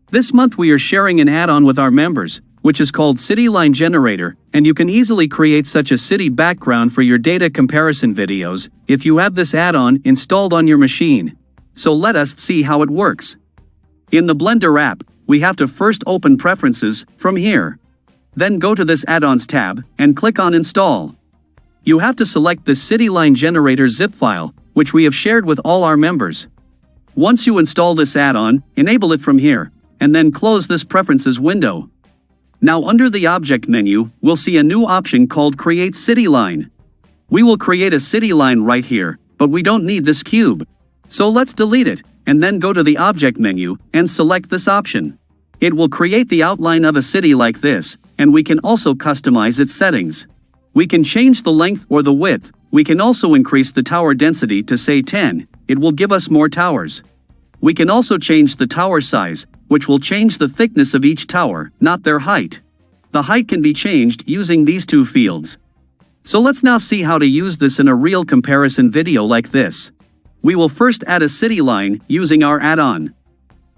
This month we are sharing an add-on with our members, which is called City Line Generator, and you can easily create such a city background for your data comparison videos if you have this add-on installed on your machine. So let us see how it works. In the Blender app, we have to first open Preferences from here. Then go to this Add-ons tab and click on Install. You have to select the City Line Generator zip file, which we have shared with all our members. Once you install this add-on, enable it from here, and then close this Preferences window. Now under the Object menu, we'll see a new option called Create City Line. We will create a city line right here, but we don't need this cube. So let's delete it, and then go to the Object menu and select this option. It will create the outline of a city like this, and we can also customize its settings. We can change the length or the width. We can also increase the tower density to say 10, it will give us more towers. We can also change the tower size, which will change the thickness of each tower, not their height. The height can be changed using these two fields. So let's now see how to use this in a real comparison video like this. We will first add a city line using our add-on.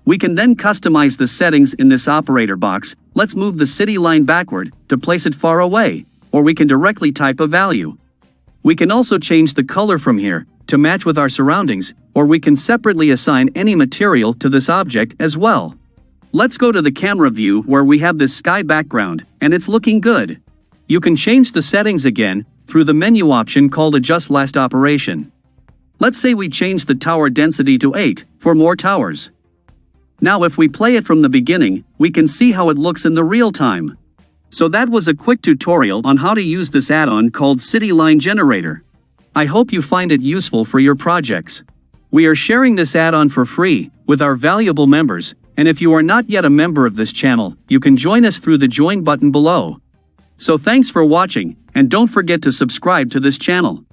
We can then customize the settings in this operator box. Let's move the city line backward to place it far away, or we can directly type a value. We can also change the color from here to match with our surroundings, or we can separately assign any material to this object as well. Let's go to the camera view where we have this sky background, and it's looking good. You can change the settings again through the menu option called Adjust Last Operation. Let's say we change the tower density to 8 for more towers. Now if we play it from the beginning, we can see how it looks in the real time. So that was a quick tutorial on how to use this add-on called City Line Generator. I hope you find it useful for your projects. We are sharing this add-on for free with our valuable members, and if you are not yet a member of this channel, you can join us through the join button below. So thanks for watching, and don't forget to subscribe to this channel.